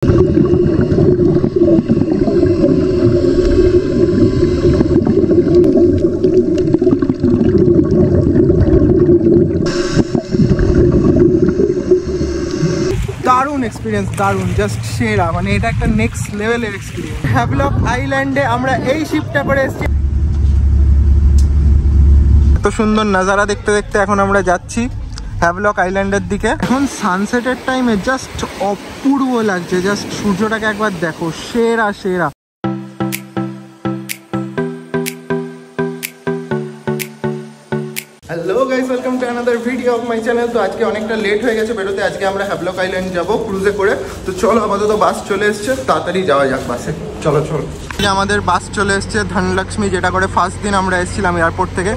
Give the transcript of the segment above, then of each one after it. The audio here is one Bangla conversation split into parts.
দারুণ এক্সপিরিয়েন্স, দারুণ, জাস্ট সেরা, মানে এটা একটা নেক্সট লেভেলের এক্সপিরিয়েন্স। হ্যাভলক আইল্যান্ডে আমরা এই শিপটা করে এসেছি। এত সুন্দর নাজারা দেখতে দেখতে এখন আমরা যাচ্ছি হ্যাভলক আইল্যান্ডের দিকে। এখন সানসেটের টাইমে জাস্ট অপূর্ব লাগছে, জাস্ট সূর্যটাকে একবার দেখো, সেরা সেরা। Hello guys, welcome to another video of my channel. তো আজকে অনেকটা লেট হয়ে গেছে বেরোতে। আজকে আমরা হ্যাভলক আইল্যান্ড যাবো ক্রুজে করে। তো চলো, আপাতত বাস চলে এসছে, তাড়াতাড়ি যাওয়া যাক বাসে। চলো চলো, আমাদের বাস চলে এসছে ধনলক্ষ্মী, যেটা করে ফার্স্ট দিন আমরা এসেছিলাম এয়ারপোর্ট থেকে।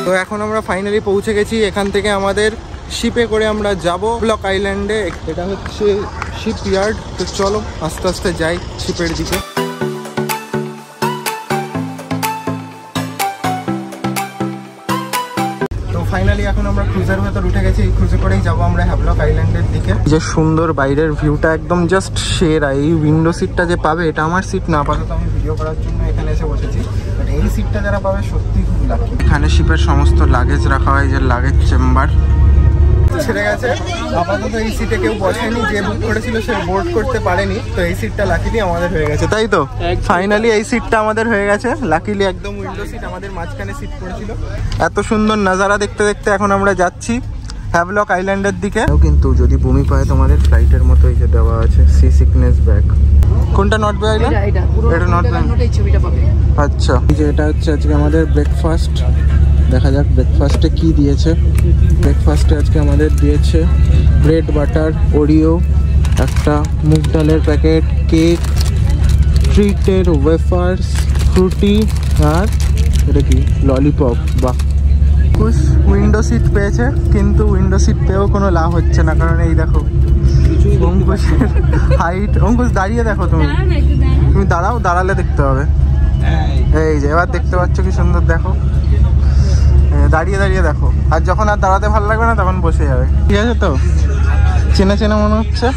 তো এখন আমরা ফাইনালি পৌঁছে গেছি। এখান থেকে আমাদের শিপে করে আমরা যাব হ্যাভলক আইল্যান্ডে। এটা হচ্ছে শিপ ইয়ার্ড। তো চলো আস্তে আস্তে যাই শিপের দিকে। ফাইনালি এখন আমরা ক্রুজের ভেতর উঠে গেছি। এই ক্রুজে করেই যাবো আমরা হ্যাভলক আইল্যান্ডের দিকে। যে সুন্দর বাইরের ভিউটা একদম জাস্ট সেরা। এই উইন্ডো সিটটা যে পাবে, এটা আমার সিট না, আপাতত আমি ভিডিও করার জন্য এখানে এসে বসেছি, বাট এই সিটটা যারা পাবে সত্যি খুব লাকি। এখানে শিপের সমস্ত লাগেজ রাখা হয়, যে লাগেজ চেম্বার ছেড়ে গেছে। আপাতত এই সিটে কেউ বসেনি, যে বুক করেছিল সে বোর্ড করতে পারেনি। তো এই সিটটা লাকিলি আমাদের হয়ে গেছে, তাই তো? ফাইনালি এই সিটটা আমাদের হয়ে গেছে লাকিলি, একদম উইন্ডো সিট, আমাদের মাঝখানে সিট পড়েছিল। এত সুন্দর নাজারা দেখতে দেখতে এখন আমরা যাচ্ছি হ্যাভলক আইল্যান্ডের দিকে। কিন্তু যদি বমি পায় তোমাদের ফ্লাইটের মতো এই যে দেওয়া আছে সি সিকনেস ব্যাগ। কোনটা নর্থ বে আইল্যান্ড? এটা নর্থ বে। আচ্ছা, এই যে এটা হচ্ছে আজকে আমাদের ব্রেকফাস্ট। দেখা যাক ব্রেকফাস্টে কি দিয়েছে। ব্রেকফাস্টে আজকে আমাদের দিয়েছে ব্রেড বাটার, ওরিও, একটা মুগ ডালের প্যাকেট, কেক, ট্রিটের ওয়েফার্স, ফ্রুটি, আর এটা কি ললিপপ। বাহ, অঙ্কুশ উইন্ডো সিট পেয়েছে, কিন্তু উইন্ডো সিট পেয়েও কোনো লাভ হচ্ছে না, কারণ এই দেখো অঙ্কুশের হাইট। অঙ্কুশ দাঁড়িয়ে দেখো, তুমি দাঁড়াও, দাঁড়ালে দেখতে হবে। এই যে এবার দেখতে পাচ্ছ কি সুন্দর, দেখো দাঁড়িয়ে দাঁড়িয়ে দেখো। আর যখন আর দাঁড়াতে ভালো লাগবে না তখন বসে যাবে। ঠিক আছে তো? চেনা চেনা মনে হচ্ছে।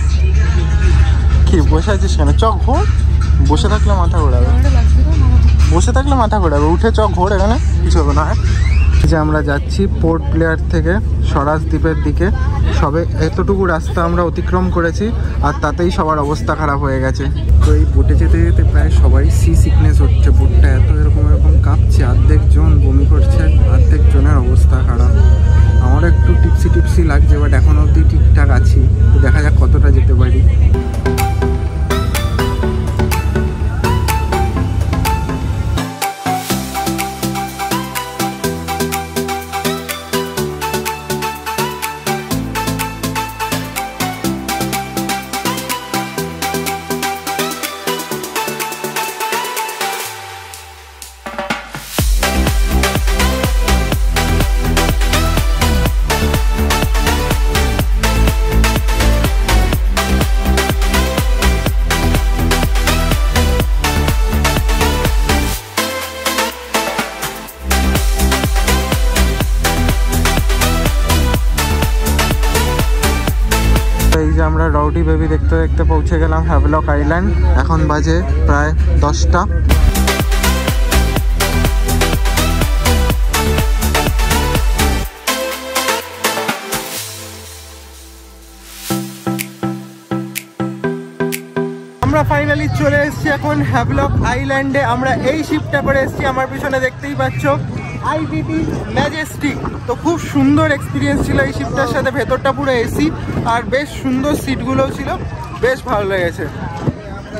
কি বসে আছিস কেন? চক ঘোর। বসে থাকলে মাথা ঘোরাবে, বসে থাকলে মাথা ঘোরাবে। উঠে চক ঘোর, এখানে কিছু হবে না। যে আমরা যাচ্ছি পোর্ট ব্লেয়ার থেকে স্বরাজ দ্বীপের দিকে। সবে এতটুকু রাস্তা আমরা অতিক্রম করেছি, আর তাতেই সবার অবস্থা খারাপ হয়ে গেছে। তো এই বোটে যেতে যেতে প্রায় সবাই সি সিকনেস হচ্ছে। বোটটা এত এরকম কাঁপছে, অর্ধেক জন বমি করছে, অর্ধেক জনের অবস্থা খারাপ। আমারও একটু টিপসি টিপসি লাগছে, বাট এখন অবধি ঠিকঠাক আছি। তো দেখা যাক কতটা যেতে পারি। আমরা রাউডি বেবি দেখতে দেখতে পৌঁছে গেলাম হ্যাভলক আইল্যান্ড। এখন বাজে প্রায় 10টা। আমরা ফাইনালি চলে এসেছি এখন হ্যাভলক আইল্যান্ডে। আমরা এই শিপটা করে এসেছি, আমার পিছনে দেখতেই পাচ্ছ আইডিটি ম্যাজেস্টিক। তো খুব সুন্দর এক্সপিরিয়েন্স ছিল এই শিপটার সাথে। ভেতরটা পুরো এসি, আর বেশ সুন্দর সিটগুলোও ছিল, বেশ ভালো লেগেছে।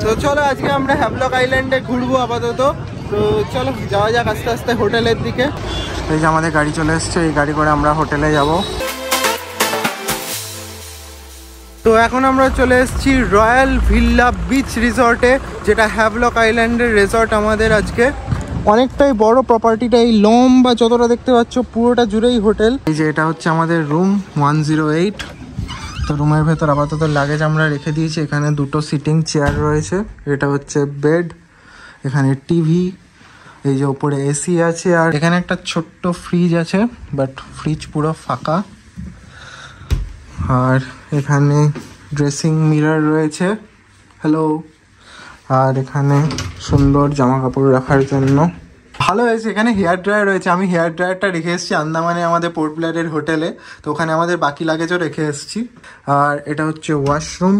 তো চলো আজকে আমরা হ্যাভলক আইল্যান্ডে ঘুরবো আপাতত। তো চলো যাওয়া যাক আস্তে আস্তে হোটেলের দিকে। এই যে আমাদের গাড়ি চলে এসছে, এই গাড়ি করে আমরা হোটেলে যাব। তো এখন আমরা চলে এসেছি রয়্যাল ভিল্লা বিচ রিসর্টে, যেটা হ্যাভলক আইল্যান্ডের রিসর্ট আমাদের আজকে। অনেকটাই বড় প্রপার্টিটা, এই লম্বা যতটা দেখতে পাচ্ছ পুরোটা জুড়েই হোটেল। এই যে এটা হচ্ছে আমাদের রুম 108। তো রুমের ভেতর আপাতত লাগেজ আমরা রেখে দিয়েছি। এখানে দুটো সিটিং চেয়ার রয়েছে, এটা হচ্ছে বেড, এখানে টিভি, এই যে উপরে এসি আছে, আর এখানে একটা ছোট্ট ফ্রিজ আছে, বাট ফ্রিজ পুরো ফাঁকা। আর এখানে ড্রেসিং মিরর রয়েছে, হ্যালো। আর এখানে সুন্দর জামা কাপড় রাখার জন্য ভালো হয়েছে। এখানে হেয়ার ড্রায়ার রয়েছে, আমি হেয়ার ড্রায়ারটা রেখে এসেছি আন্দামানে আমাদের পোর্ট ব্লেয়ারের হোটেলে, তো ওখানে আমাদের বাকি লাগেজও রেখে এসেছি। আর এটা হচ্ছে ওয়াশরুম,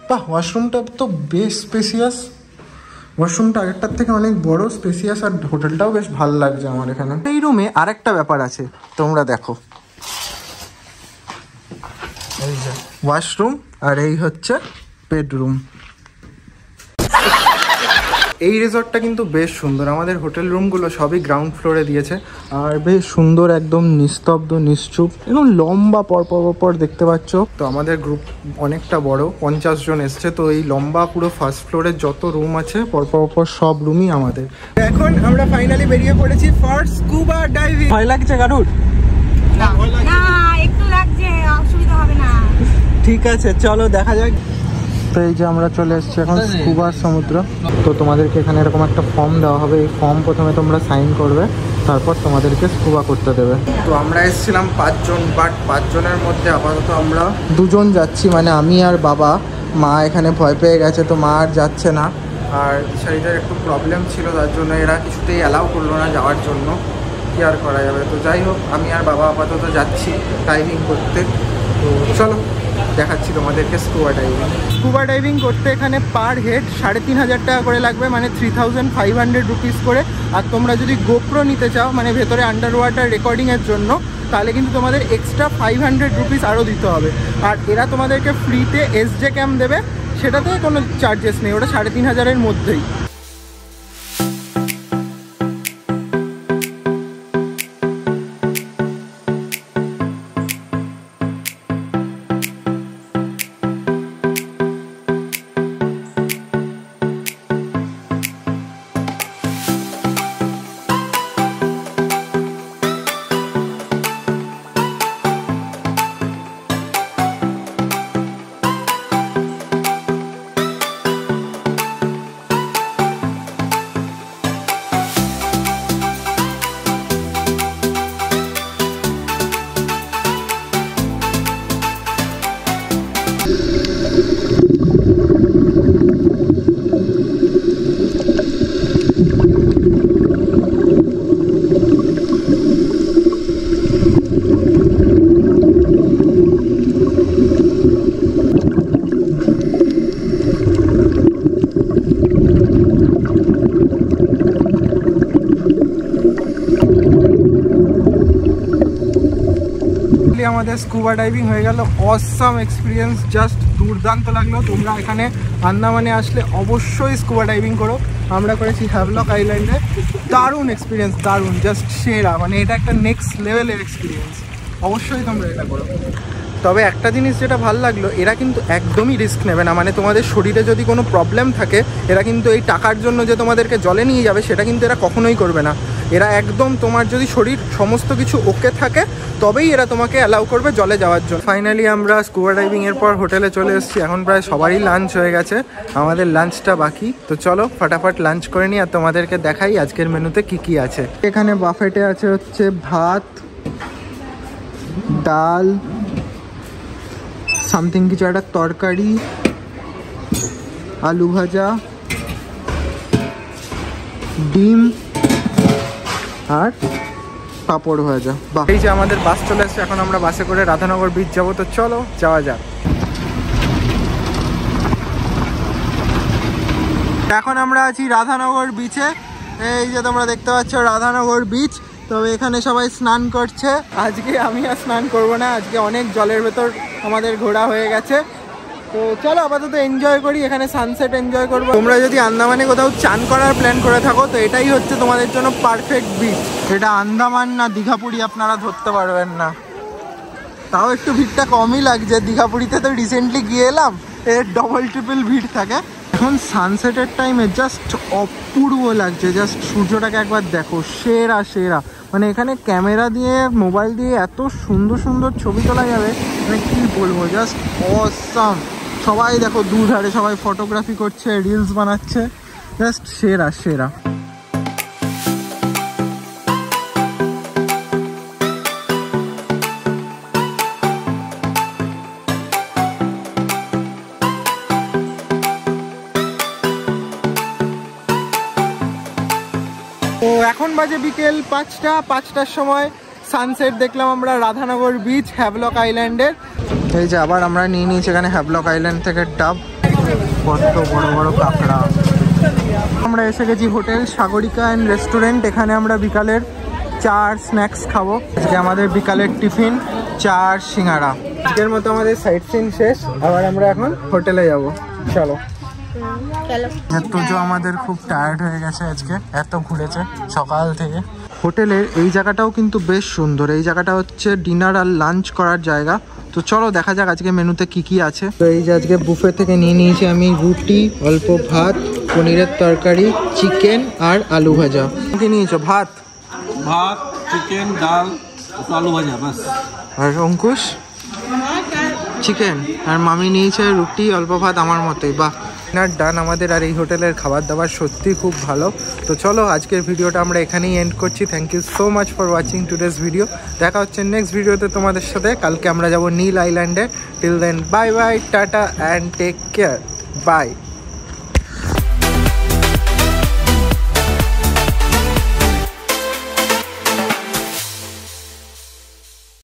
বাহ ওয়াশরুমটা তো বেশ স্পেসিয়াস, ওয়াশরুমটা আগেরটার থেকে অনেক বড় স্পেসিয়াস, আর হোটেলটাও বেশ ভালো লাগছে আমার এখানে। এই রুমে আরেকটা ব্যাপার আছে, তোমরা দেখো, এই যে ওয়াশরুম আর এই হচ্ছে বেডরুম। এই রিসর্টটা কিন্তু বেশ সুন্দর, আমাদের হোটেল রুমগুলো সবই গ্রাউন্ড ফ্লোরে দিয়েছে, আর বেশ সুন্দর একদম নিস্তব্ধ নিশ্চুপ, একদম লম্বা পর দেখতে পাচ্ছ। তো আমাদের গ্রুপ অনেকটা বড়, 50 জন এসছে, তো এই লম্বা পুরো ফার্স্ট ফ্লোরে যত রুম আছে পর সব রুমই আমাদের। এখন আমরা ফাইনালি বেরিয়ে পড়েছি ফর স্কুবা ডাইভিং। ভয় লাগছে কারুর? না একটু লাগছে, অসুবিধা হবে না। ঠিক আছে চলো দেখা যাক। তো এই যে আমরা চলে এসেছি এখন স্কুবার সমুদ্র। তো তোমাদেরকে এখানে এরকম একটা ফর্ম দেওয়া হবে, এই ফর্ম প্রথমে তোমরা সাইন করবে, তারপর তোমাদেরকে স্কুবা করতে দেবে। তো আমরা এসেছিলাম 5 জন, বাট 5 জনের মধ্যে আপাতত আমরা 2 জন যাচ্ছি, মানে আমি আর বাবা। মা এখানে ভয় পেয়ে গেছে, তো মা আর যাচ্ছে না, আর শরীরের একটু প্রবলেম ছিল, তার জন্য এরা কিছুতেই অ্যালাউ করলো না যাওয়ার জন্য। কি আর করা যাবে, তো যাই হোক আমি আর বাবা আপাতত যাচ্ছি ডাইভিং করতে। তো চলো দেখাচ্ছি তোমাদেরকে স্কুবা ডাইভিং। স্কুবা ডাইভিং করতে এখানে পার হেড 3,500 টাকা করে লাগবে, মানে 3,500 রুপিস করে। আর তোমরা যদি গোপ্রো নিতে চাও, মানে ভেতরে আন্ডার ওয়াটার রেকর্ডিংয়ের জন্য, তাহলে কিন্তু তোমাদের এক্সট্রা 500 রুপিস আরও দিতে হবে। আর এরা তোমাদেরকে ফ্রিতে এসজে ক্যাম দেবে, সেটাতে কোনো চার্জেস নেই, ওটা 3,500-এর মধ্যেই। আমাদের স্কুবা ডাইভিং হয়ে গেল, অসাম এক্সপিরিয়েন্স, জাস্ট দুর্দান্ত লাগলো। তোমরা এখানে আন্দামানে আসলে অবশ্যই স্কুবা ডাইভিং করো। আমরা করেছি হ্যাভলক আইল্যান্ডে, দারুণ এক্সপিরিয়েন্স, দারুণ, জাস্ট সেরা, মানে এটা একটা নেক্সট লেভেলের এক্সপিরিয়েন্স, অবশ্যই তোমরা এটা করো। তবে একটা জিনিস যেটা ভালো লাগলো, এরা কিন্তু একদমই রিস্ক নেবে না, মানে তোমাদের শরীরে যদি কোনো প্রবলেম থাকে, এরা কিন্তু এই টাকার জন্য যে তোমাদেরকে জলে নিয়ে যাবে সেটা কিন্তু এরা কখনোই করবে না। এরা একদম তোমার যদি শরীর সমস্ত কিছু ওকে থাকে তবেই এরা তোমাকে অ্যালাউ করবে জলে যাওয়ার জন্য। ফাইনালি আমরা স্কুবা ডাইভিংয়ের পর হোটেলে চলে এসেছি, এখন প্রায় সবারই লাঞ্চ হয়ে গেছে, আমাদের লাঞ্চটা বাকি। তো চলো ফটাফট লাঞ্চ করে নিই আর তোমাদেরকে দেখাই আজকের মেনুতে কি কি আছে। এখানে বাফেটে আছে হচ্ছে ভাত, ডাল, সামথিং কিছু একটা তরকারি, আলু ভাজা, ডিম আর পাঁপড় ভাজা। বাহ, এই যে আমাদের বাস চলে এসেছে, এখন আমরা বাসে করে রাধানগর বিচ যাবো। তো চলো যাওয়া যাক। এখন আমরা আছি রাধানগর বিচে, এই যে তোমরা দেখতে পাচ্ছ রাধানগর বিচ। তবে এখানে সবাই স্নান করছে, আজকে আমি আর স্নান করব না, আজকে অনেক জলের ভেতর আমাদের ঘোরা হয়ে গেছে। তো চলো আপাতত এনজয় করি, এখানে সানসেট এনজয় করবো। তোমরা যদি আন্দামানে কোথাও চান করার প্ল্যান করে থাকো, তো এটাই হচ্ছে তোমাদের জন্য পারফেক্ট বিচ। এটা আন্দামান না দীঘাপুরি আপনারা ধরতে পারবেন না, তাও একটু ভিড়টা কমই লাগছে। দীঘাপুরিতে তো রিসেন্টলি গিয়ে এলাম, এর ডবল ট্রিপল ভিড় থাকে। এখন সানসেটের টাইমে জাস্ট অপূর্ব লাগছে, জাস্ট সূর্যটাকে একবার দেখো, সেরা সেরা। মানে এখানে ক্যামেরা দিয়ে মোবাইল দিয়ে এত সুন্দর সুন্দর ছবি তোলা যাবে, মানে কি বলবো, জাস্ট অসাম। সবাই দেখো দুধারে সবাই ফটোগ্রাফি করছে, রিলস বানাচ্ছে, জাস্ট সেরা সেরা। এখন বাজে বিকেল 5টার সময় সানসেট দেখলাম আমরা রাধানগর বিচ হ্যাভলক আইল্যান্ডের। এই যে আবার আমরা নিয়ে নিয়েছি এখানে হ্যাভলক আইল্যান্ড থেকে ডাব, কত বড় বড় কাঁকড়া। আমরা এসে গেছি হোটেল সাগরিকা অ্যান্ড রেস্টুরেন্ট। এখানে আমরা বিকালের চার স্ন্যাক্স খাবো। আজকে আমাদের বিকালের টিফিন চার সিঙ্গারা। আজকের মতো আমাদের সাইট সিন শেষ, আবার আমরা এখন হোটেলে যাব। চলো। তুজো আমাদের খুব টায়ার্ড হয়ে গেছে আজকে, এত ঘুরেছে সকাল থেকে। হোটেলের এই জায়গাটাও কিন্তু বেশ সুন্দর। এই জায়গাটা হচ্ছে ডিনার আর লাঞ্চ করার জায়গা। তো চলো দেখা যাক আজকে মেনুতে কি কি আছে। তো এই যে আজকে বুফে থেকে নিয়ে নিয়েছি আমি রুটি, অল্প ভাত, পনিরের তরকারি, চিকেন আর আলু ভাজা। কি নিয়েছো? ভাত, চিকেন, ডাল, আলু ভাজা বাস। আর অঙ্কুশ চিকেন, আর মামি নিয়েছে রুটি, অল্প ভাত, আমার মতোই। বাহ, ডিনার ডান আমাদের। আর এই হোটেলের খাবার দাবার সত্যি খুব ভালো। তো চলো আজকের ভিডিওটা আমরা এখানেই এন্ড করছি। Thank you so much for watching today's video. দেখা হচ্ছে নেক্সট ভিডিওতে তোমাদের সাথে। কালকে আমরা যাব নীল আইল্যান্ডে। Till then bye bye, tata and take care, by.